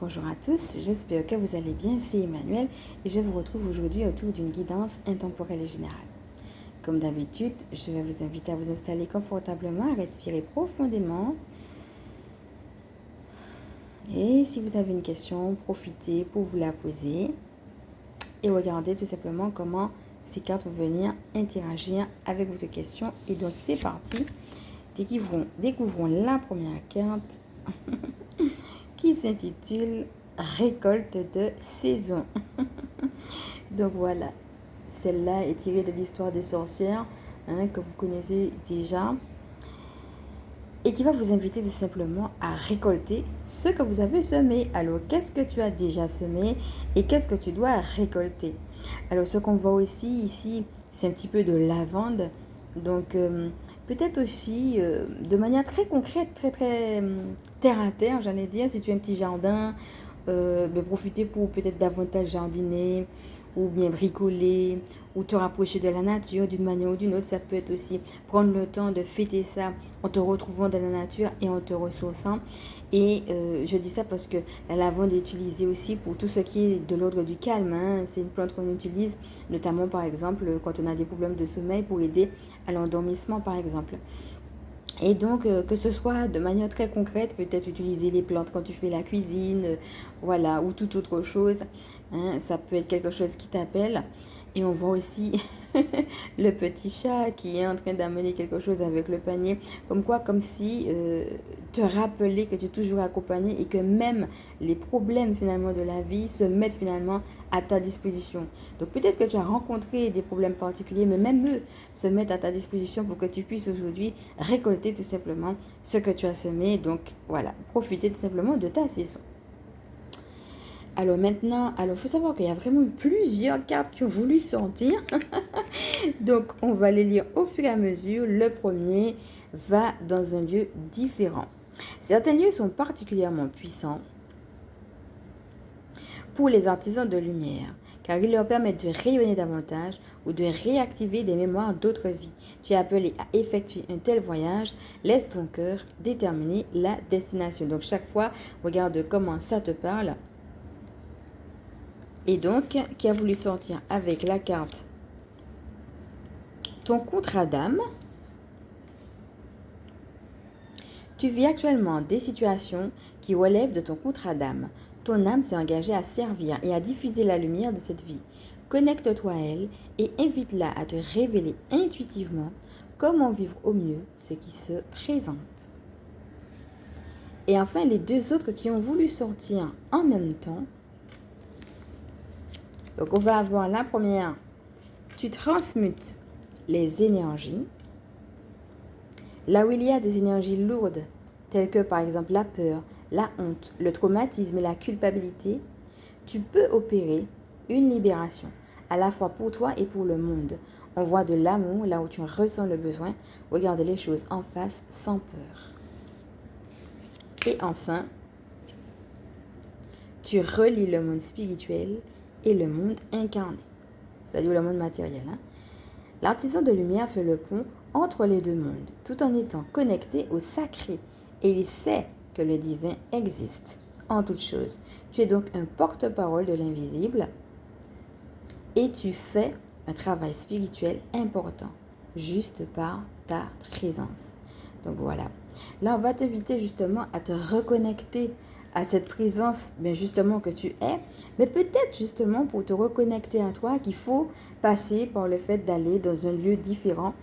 Bonjour à tous, j'espère que vous allez bien, c'est Emmanuel et je vous retrouve aujourd'hui autour d'une guidance intemporelle et générale. Comme d'habitude, je vais vous inviter à vous installer confortablement, à respirer profondément. Et si vous avez une question, profitez pour vous la poser et regardez tout simplement comment ces cartes vont venir interagir avec votre question. Et donc c'est parti, découvrons la première carte qui s'intitule Récolte de saison. Donc voilà, celle-là est tirée de l'histoire des sorcières que vous connaissez déjà et qui va vous inviter tout simplement à récolter ce que vous avez semé. Alors, qu'est-ce que tu as déjà semé et qu'est-ce que tu dois récolter? Alors, ce qu'on voit aussi ici, c'est un petit peu de lavande. Donc, peut-être aussi de manière très concrète, très terre à terre, j'allais dire, si tu as un petit jardin, profiter pour peut-être davantage jardiner ou bien bricoler ou te rapprocher de la nature d'une manière ou d'une autre. Ça peut être aussi prendre le temps de fêter ça en te retrouvant dans la nature et en te ressourçant. Et je dis ça parce que la lavande est utilisée aussi pour tout ce qui est de l'ordre du calme. C'est une plante qu'on utilise notamment par exemple quand on a des problèmes de sommeil pour aider à l'endormissement par exemple. Et donc, que ce soit de manière très concrète, peut-être utiliser les plantes quand tu fais la cuisine, voilà, ou toute autre chose. Ça peut être quelque chose qui t'appelle. Et on voit aussi le petit chat qui est en train d'amener quelque chose avec le panier. Comme quoi, comme si te rappeler que tu es toujours accompagné et que même les problèmes finalement de la vie se mettent finalement à ta disposition. Donc peut-être que tu as rencontré des problèmes particuliers, mais même eux se mettent à ta disposition pour que tu puisses aujourd'hui récolter tout simplement ce que tu as semé. Donc voilà, profiter tout simplement de ta saison. Alors maintenant, il faut savoir qu'il y a vraiment plusieurs cartes qui ont voulu sortir. Donc on va les lire au fur et à mesure. Le premier va dans un lieu différent. Certains lieux sont particulièrement puissants pour les artisans de lumière, car ils leur permettent de rayonner davantage ou de réactiver des mémoires d'autres vies. Tu es appelé à effectuer un tel voyage, laisse ton cœur déterminer la destination. Donc chaque fois, regarde comment ça te parle. Et donc, qui a voulu sortir avec la carte ton contrat d'âme. Tu vis actuellement des situations qui relèvent de ton contrat d'âme. Ton âme s'est engagée à servir et à diffuser la lumière de cette vie. Connecte-toi à elle et invite-la à te révéler intuitivement comment vivre au mieux ce qui se présente. Et enfin, les deux autres qui ont voulu sortir en même temps. Donc, on va avoir la première. Tu transmutes les énergies. Là où il y a des énergies lourdes, telles que par exemple la peur, la honte, le traumatisme et la culpabilité, tu peux opérer une libération, à la fois pour toi et pour le monde. Envoie de l'amour là où tu ressens le besoin. Regarde les choses en face sans peur. Et enfin, tu relis le monde spirituel et le monde incarné, c'est-à-dire le monde matériel. L'artisan de lumière fait le pont entre les deux mondes, tout en étant connecté au sacré. Et il sait que le divin existe en toutes choses. Tu es donc un porte-parole de l'invisible et tu fais un travail spirituel important, juste par ta présence. Donc voilà. Là, on va t'inviter justement à te reconnecter à cette présence, justement, que tu es. Mais peut-être justement pour te reconnecter à toi qu'il faut passer par le fait d'aller dans un lieu différent.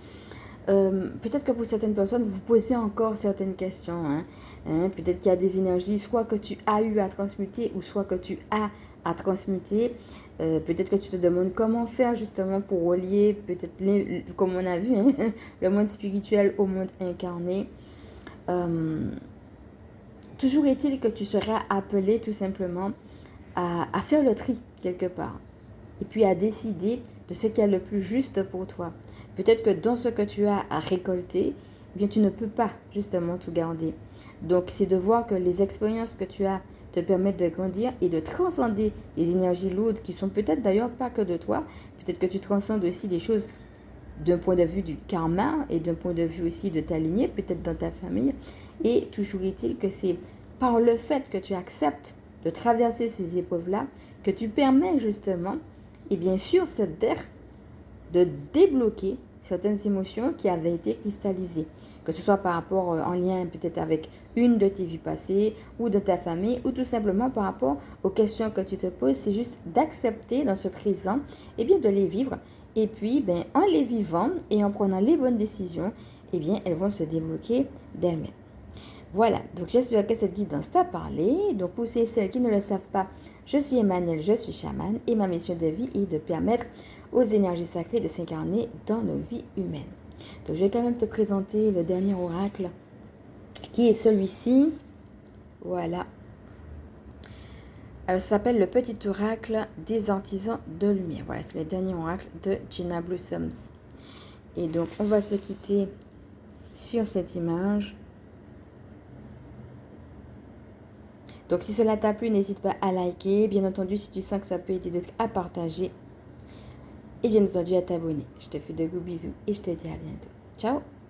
Peut-être que pour certaines personnes, vous posez encore certaines questions. Peut-être qu'il y a des énergies, soit que tu as eu à transmuter ou soit que tu as à transmuter. Peut-être que tu te demandes comment faire justement pour relier, peut-être, comme on a vu, le monde spirituel au monde incarné. Toujours est-il que tu seras appelé tout simplement à faire le tri quelque part. Et puis à décider de ce qui est le plus juste pour toi. Peut-être que dans ce que tu as à récolter, tu ne peux pas justement tout garder. Donc c'est de voir que les expériences que tu as te permettent de grandir et de transcender les énergies lourdes qui sont peut-être d'ailleurs pas que de toi. Peut-être que tu transcendes aussi des choses d'un point de vue du karma et d'un point de vue aussi de ta lignée, peut-être dans ta famille. Et toujours est-il que c'est par le fait que tu acceptes de traverser ces épreuves-là, que tu permets justement, et bien sûr cette terre, de débloquer certaines émotions qui avaient été cristallisées. Que ce soit par rapport en lien peut-être avec une de tes vies passées ou de ta famille ou tout simplement par rapport aux questions que tu te poses. C'est juste d'accepter dans ce présent et bien de les vivre. Et puis en les vivant et en prenant les bonnes décisions, elles vont se débloquer d'elles-mêmes. Voilà, donc j'espère que cette guidance t'a parlé. Donc pour celles qui ne le savent pas, je suis Emmanuel, je suis chamane et ma mission de vie est de permettre aux énergies sacrées de s'incarner dans nos vies humaines. Donc je vais quand même te présenter le dernier oracle qui est celui-ci. Voilà. Elle s'appelle le petit oracle des artisans de lumière. Voilà, c'est le dernier oracle de Gina Blossoms. Et donc on va se quitter sur cette image. Donc si cela t'a plu, n'hésite pas à liker. Bien entendu, si tu sens que ça peut aider d'autres, à partager. Et bien entendu, à t'abonner. Je te fais de gros bisous et je te dis à bientôt. Ciao!